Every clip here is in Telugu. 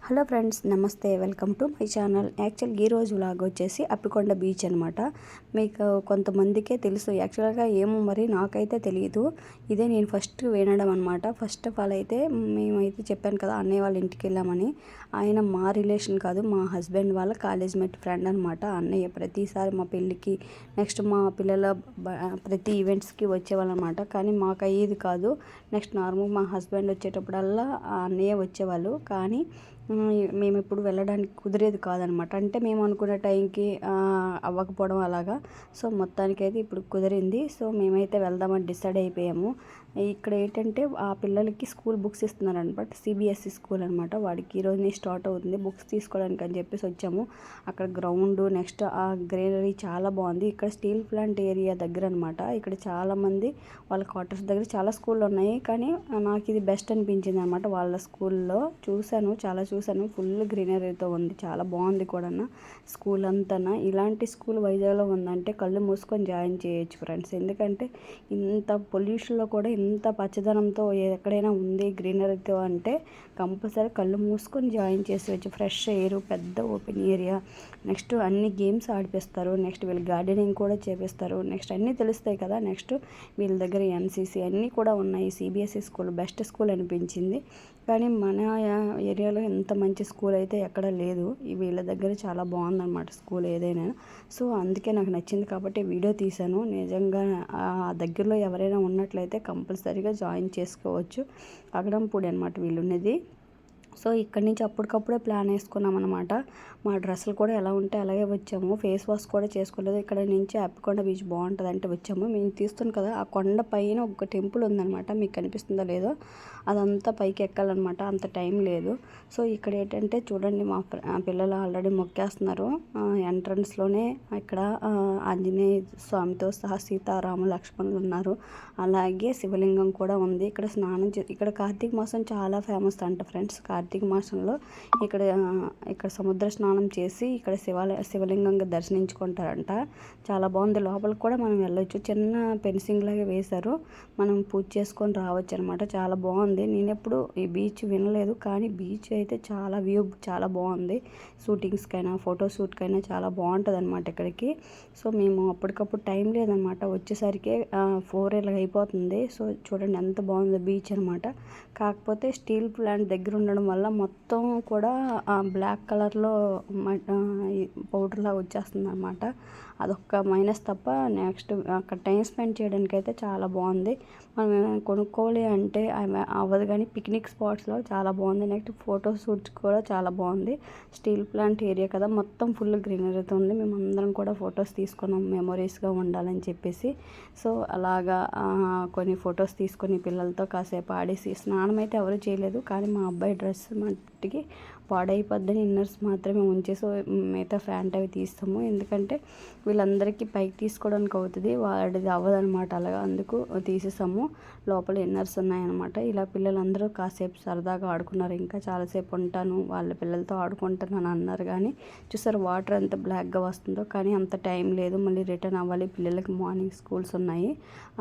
హలో ఫ్రెండ్స్, నమస్తే. Welcome to my channel. యాక్చువల్గా ఈరోజు వ్లాగ్ వచ్చేసి అప్పికొండ బీచ్ అనమాట. మీకు కొంతమందికే తెలుసు, యాక్చువల్గా ఏమో మరి నాకైతే తెలియదు. ఇదే నేను ఫస్ట్ వినడం అనమాట. ఫస్ట్ ఆఫ్ ఆల్ అయితే మేమైతే చెప్పాను కదా అన్నయ్య వాళ్ళ ఇంటికి వెళ్ళామని. ఆయన మా రిలేషన్ కాదు, మా హస్బెండ్ వాళ్ళ కాలేజ్ మేట్ ఫ్రెండ్ అనమాట. అన్నయ్య ప్రతిసారి మా పెళ్ళికి, నెక్స్ట్ మా పిల్లల ప్రతి ఈవెంట్స్కి వచ్చేవాళ్ళు అనమాట. కానీ మాకు అయ్యేది కాదు. నెక్స్ట్ నార్మల్ మా హస్బెండ్ వచ్చేటప్పుడల్లా ఆ అన్నయ్య వచ్చేవాళ్ళు. కానీ మేము ఎప్పుడు వెళ్ళడానికి కుదిరేది కాదనమాట. అంటే మేము అనుకున్న టైంకి అవ్వకపోవడం అలాగా. సో మొత్తానికైతే ఇప్పుడు కుదిరింది. సో మేమైతే వెళ్దామని డిసైడ్ అయిపోయాము. ఇక్కడ ఏంటంటే ఆ పిల్లలకి స్కూల్ బుక్స్ ఇస్తున్నారు అనమాట. సిబిఎస్ఈ స్కూల్ అనమాట. వాడికి ఈరోజు స్టార్ట్ అవుతుంది బుక్స్ తీసుకోవడానికి అని చెప్పేసి వచ్చాము. అక్కడ గ్రౌండ్, నెక్స్ట్ ఆ గ్రీనరీ చాలా బాగుంది. ఇక్కడ స్టీల్ ప్లాంట్ ఏరియా దగ్గర అనమాట. ఇక్కడ చాలామంది వాళ్ళ క్వార్టర్స్ దగ్గర చాలా స్కూళ్ళు ఉన్నాయి. కానీ నాకు ఇది బెస్ట్ అనిపించింది అనమాట. వాళ్ళ స్కూల్లో చూశాను, ఫుల్ గ్రీనరీతో ఉంది. చాలా బాగుంది కూడా స్కూల్ అంతా. ఇలాంటి స్కూల్ వైజాగ్లో ఉందంటే కళ్ళు మూసుకొని జాయిన్ చేయొచ్చు ఫ్రెండ్స్. ఎందుకంటే ఇంత పొల్యూషన్లో కూడా ఇంత పచ్చదనంతో ఎక్కడైనా ఉంది గ్రీనరీతో అంటే కంపల్సరీ కళ్ళు మూసుకొని జాయిన్ చేసేయచ్చు. ఫ్రెష్ ఎయిర్, పెద్ద ఓపెన్ ఏరియా, నెక్స్ట్ అన్ని గేమ్స్ ఆడిపిస్తారు. నెక్స్ట్ వీళ్ళు గార్డెనింగ్ కూడా చేపిస్తారు. నెక్స్ట్ అన్నీ తెలుస్తాయి కదా. నెక్స్ట్ వీళ్ళ దగ్గర ఎన్సీసీ అన్నీ కూడా ఉన్నాయి. సిబిఎస్ఈ స్కూల్ బెస్ట్ స్కూల్ అనిపించింది. కానీ మన ఏరియాలో ఎంత మంచి స్కూల్ అయితే ఎక్కడ లేదు. వీళ్ళ దగ్గర చాలా బాగుందన్నమాట స్కూల్ ఏదైనా. సో అందుకే నాకు నచ్చింది కాబట్టి వీడియో తీశాను. నిజంగా ఆ దగ్గరలో ఎవరైనా ఉన్నట్లయితే కంపల్సరీగా జాయిన్ చేసుకోవచ్చు. అగడంపూడి అనమాట వీళ్ళు ఉన్నది. సో ఇక్కడి నుంచి అప్పటికప్పుడే ప్లాన్ వేసుకున్నాం అనమాట. మా డ్రెస్సులు కూడా ఎలా ఉంటే అలాగే వచ్చాము. ఫేస్ వాష్ కూడా చేసుకోలేదు. ఇక్కడ నుంచి అప్పికొండ బీచ్ బాగుంటుంది అంటే వచ్చాము. మేము తీస్తాం కదా, ఆ కొండ పైన ఒక టెంపుల్ ఉందన్నమాట. మీకు కనిపిస్తుందో లేదో, అదంతా పైకి ఎక్కాలన్నమాట. అంత టైం లేదు. సో ఇక్కడ ఏంటంటే చూడండి, మా పిల్లలు ఆల్రెడీ మొక్కేస్తున్నారు. ఎంట్రన్స్లోనే ఇక్కడ ఆంజనేయ స్వామితో సహా సీతారామ లక్ష్మణులు ఉన్నారు. అలాగే శివలింగం కూడా ఉంది. ఇక్కడ స్నానం ఇక్కడ కార్తీక మాసం చాలా ఫేమస్ అంట ఫ్రెండ్స్. కార్తీక మాసంలో ఇక్కడ సముద్ర స్నానం చేసి ఇక్కడ శివలింగంగా దర్శించుకుంటారంట. చాలా బాగుంది. లోపలికి కూడా మనం వెళ్ళొచ్చు. చిన్న ఫెన్సింగ్ లాగా వేశారు. మనం పూజ చేసుకొని రావచ్చు అనమాట. చాలా బాగుంది. నేను ఎప్పుడు ఈ బీచ్ వినలేదు, కానీ బీచ్ అయితే చాలా వ్యూ చాలా బాగుంది. షూటింగ్స్కైనా, ఫోటోషూట్కైనా చాలా బాగుంటుంది అనమాట ఇక్కడికి. సో మేము అప్పటికప్పుడు టైం లేదనమాట. వచ్చేసరికి 4 అయిపోతుంది. సో చూడండి ఎంత బాగుందో బీచ్ అనమాట. కాకపోతే స్టీల్ ప్లాంట్ దగ్గర ఉండడం వల్ల మొత్తం కూడా బ్లాక్ కలర్లో పౌడర్లా వచ్చేస్తుంది అనమాట. అదొక్క మైనస్ తప్ప నెక్స్ట్ అక్కడ టైం స్పెండ్ చేయడానికి అయితే చాలా బాగుంది. మనం ఏమైనా కొనుక్కోవాలి అంటే అవ్వదు, కానీ పిక్నిక్ స్పాట్స్లో చాలా బాగుంది. నెక్స్ట్ ఫోటో షూట్స్ కూడా చాలా బాగుంది. స్టీల్ ప్లాంట్ ఏరియా కదా, మొత్తం ఫుల్ గ్రీనరీతో ఉంది. మేము అందరం కూడా ఫొటోస్ తీసుకున్నాం మెమొరీస్గా ఉండాలని చెప్పేసి. సో అలాగా కొన్ని ఫొటోస్ తీసుకొని పిల్లలతో కాసేపు ఆడేసి, స్నానం అయితే ఎవరు చేయలేదు. కానీ మా అబ్బాయి డ్రెస్ మట్టికి పాడైపోద్దని ఇన్నర్స్ మాత్రమే ఉంచేసి మిగతా ప్యాంట్ అవి తీస్తాము. ఎందుకంటే వీళ్ళందరికీ పైకి తీసుకోవడానికి అవుతుంది, వాడిది అవ్వదనమాట. అలాగా అందుకు తీసేసాము. లోపల ఇన్నర్స్ ఉన్నాయన్నమాట. ఇలా పిల్లలందరూ కాసేపు సరదాగా ఆడుకున్నారు. ఇంకా చాలాసేపు ఉంటాను వాళ్ళ పిల్లలతో ఆడుకుంటాను అన్నారు. కానీ చూసారు వాటర్ ఎంత బ్లాక్గా వస్తుందో. కానీ అంత టైం లేదు, మళ్ళీ రిటర్న్ అవ్వాలి. పిల్లలకి మార్నింగ్ స్కూల్స్ ఉన్నాయి.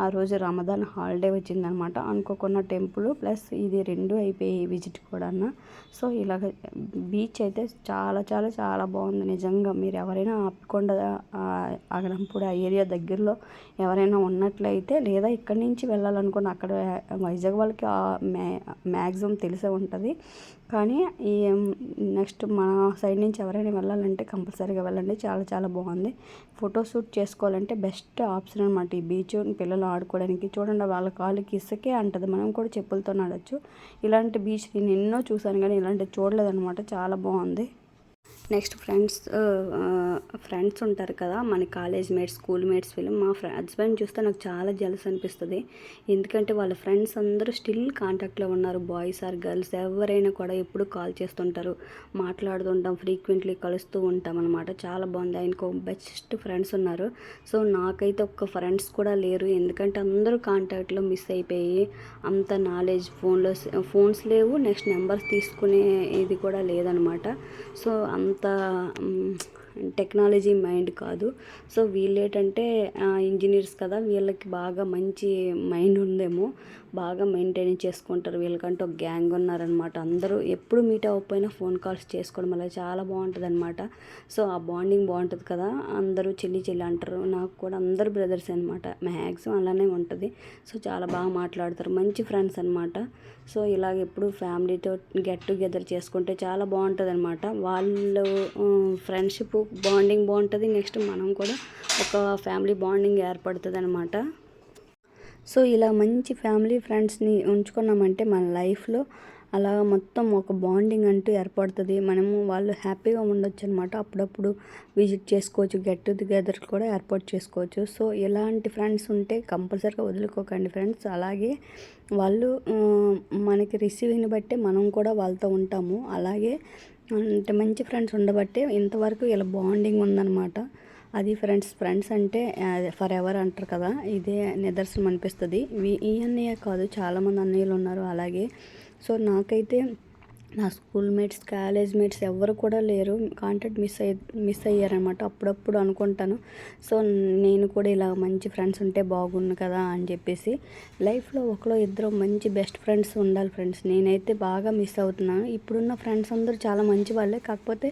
ఆ రోజు రమదాన్ హాలిడే వచ్చిందనమాట. అనుకోకున్న టెంపుల్ ప్లస్ ఇది 2 అయిపోయి విజిట్ కూడా. సో ఇలాగ బీచ్ అయితే చాలా చాలా చాలా బాగుంది నిజంగా. మీరు ఎవరైనా అప్పికొండ, అగడంపూడి ఆ ఏరియా దగ్గరలో ఎవరైనా ఉన్నట్లయితే, లేదా ఇక్కడి నుంచి వెళ్ళాలనుకున్న, అక్కడ వైజాగ్ వాళ్ళకి మ్యాక్సిమం తెలిసే ఉంటుంది. కానీ ఈ నెక్స్ట్ మన సైడ్ నుంచి ఎవరైనా వెళ్ళాలంటే కంపల్సరీగా వెళ్ళండి. చాలా చాలా బాగుంది. ఫోటోషూట్ చేసుకోవాలంటే బెస్ట్ ఆప్షన్ అనమాట ఈ బీచ్. పిల్లలు ఆడుకోవడానికి చూడండి, వాళ్ళ కాళ్ళకి ఇసుకే అంటది. మనం కూడా చెప్పులతో నడవచ్చు. ఇలాంటి బీచ్ నేను ఎన్నో చూసాను, కానీ ఇలాంటివి చూడలేదన్నమాట. చాలా బాగుంది. నెక్స్ట్ ఫ్రెండ్స్ ఉంటారు కదా, మన కాలేజ్ మేట్స్, స్కూల్ మేట్స్. వీళ్ళు మా హస్బెండ్ చూస్తే నాకు చాలా జెలస్ అనిపిస్తుంది. ఎందుకంటే వాళ్ళ ఫ్రెండ్స్ అందరూ స్టిల్ కాంటాక్ట్లో ఉన్నారు. బాయ్స్ ఆర్ గర్ల్స్ ఎవరైనా కూడా ఎప్పుడు కాల్ చేస్తుంటారు, మాట్లాడుతుంటాం, ఫ్రీక్వెంట్లీ కలుస్తూ ఉంటాం అనమాట. చాలా బాగుంది. ఆయనకు బెస్ట్ ఫ్రెండ్స్ ఉన్నారు. సో నాకైతే ఒక్క ఫ్రెండ్స్ కూడా లేరు. ఎందుకంటే అందరూ కాంటాక్ట్లో మిస్ అయిపోయి, అంత నాలెడ్జ్ ఫోన్స్ లేవు, నెక్స్ట్ నెంబర్స్ తీసుకునే ఇది కూడా లేదనమాట. సో అంత టెక్నాలజీ మైండ్ కాదు. సో వీళ్ళు ఏంటంటే ఇంజనీర్స్ కదా, వీళ్ళకి బాగా మంచి మైండ్ ఉందేమో, బాగా మెయింటైన్ చేసుకుంటారు. వీళ్ళకంటే ఒక గ్యాంగ్ ఉన్నారనమాట. అందరూ ఎప్పుడు మీట్ అవ్వకపోయినా ఫోన్ కాల్స్ చేసుకోవడం వల్ల చాలా బాగుంటుంది అనమాట. సో ఆ బాండింగ్ బాగుంటుంది కదా, అందరూ చెల్లి చెల్లి అంటారు. నాకు కూడా అందరు బ్రదర్స్ అనమాట, మ్యాక్సిమం అలానే ఉంటుంది. సో చాలా బాగా మాట్లాడతారు, మంచి ఫ్రెండ్స్ అనమాట. సో ఇలాగ ఎప్పుడు ఫ్యామిలీతో గెట్ టుగెదర్ చేసుకుంటే చాలా బాగుంటుంది అనమాట. వాళ్ళు ఫ్రెండ్షిప్ బాండింగ్ బాగుంటుంది, నెక్స్ట్ మనం కూడా ఒక ఫ్యామిలీ బాండింగ్ ఏర్పడుతుంది అనమాట. సో ఇలా మంచి ఫ్యామిలీ ఫ్రెండ్స్ని ఉంచుకున్నామంటే మన లైఫ్లో అలా మొత్తం ఒక బాండింగ్ అంటూ ఏర్పడుతుంది. మనము వాళ్ళు హ్యాపీగా ఉండొచ్చు అనమాట. అప్పుడప్పుడు విజిట్ చేసుకోవచ్చు, గెట్ టుగెదర్ కూడా ఏర్పాటు చేసుకోవచ్చు. సో ఇలాంటి ఫ్రెండ్స్ ఉంటే కంపల్సరీగా వదులుకోకండి ఫ్రెండ్స్. అలాగే వాళ్ళు మనకి రిసీవింగ్ని బట్టే మనం కూడా వాళ్ళతో ఉంటాము. అలాగే అంటే మంచి ఫ్రెండ్స్ ఉండబట్టే ఇంతవరకు ఇలా బాండింగ్ ఉందన్నమాట. అది ఫ్రెండ్స్ అంటే ఫర్ ఎవర్ అంటారు కదా, ఇదే నిదర్శనం అనిపిస్తుంది. ఈ అన్నయ్య కాదు, చాలామంది అన్నయ్యలు ఉన్నారు అలాగే. సో నాకైతే నా స్కూల్ మేట్స్, కాలేజ్ మేట్స్ ఎవరు కూడా లేరు. కాంటాక్ట్ మిస్ అయ్యారనమాట. అప్పుడప్పుడు అనుకుంటాను, సో నేను కూడా ఇలా మంచి ఫ్రెండ్స్ ఉంటే బాగుండు కదా అని చెప్పేసి. లైఫ్లో ఒకలో ఇద్దరు మంచి బెస్ట్ ఫ్రెండ్స్ ఉండాలి ఫ్రెండ్స్. నేనైతే బాగా మిస్ అవుతున్నాను. ఇప్పుడున్న ఫ్రెండ్స్ అందరూ చాలా మంచి వాళ్ళే, కాకపోతే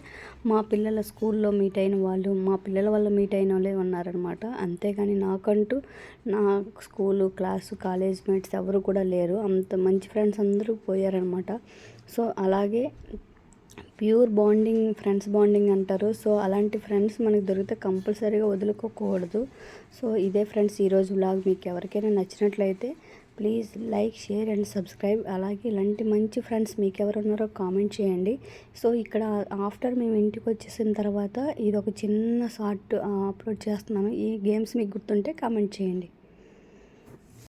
మా పిల్లల స్కూల్లో మీట్ అయిన వాళ్ళు, మా పిల్లల వల్ల మీట్ అయిన వాళ్ళే ఉన్నారనమాట. అంతేగాని నాకంటూ నా స్కూలు, క్లాసు, కాలేజ్ మేట్స్ ఎవరు కూడా లేరు. అంత మంచి ఫ్రెండ్స్ అందరూ పోయారనమాట. సో అలాగే ప్యూర్ బాండింగ్, ఫ్రెండ్స్ బాండింగ్ అంటారు. సో అలాంటి ఫ్రెండ్స్ మనకు దొరికితే కంపల్సరీగా వదులుకోకూడదు. సో ఇదే ఫ్రెండ్స్ ఈరోజు వ్లాగ్. మీకు ఎవరికైనా నచ్చినట్లయితే please like, share and subscribe. అలాగే ఇలాంటి మంచి ఫ్రెండ్స్ మీకు ఎవరు ఉన్నారో కామెంట్ చేయండి. సో ఇక్కడ ఆఫ్టర్ మేము ఇంటికి వచ్చేసిన తర్వాత ఇది ఒక చిన్న షార్ట్ అప్లోడ్ చేస్తున్నాను. ఈ గేమ్స్ మీకు గుర్తుంటే కామెంట్ చేయండి.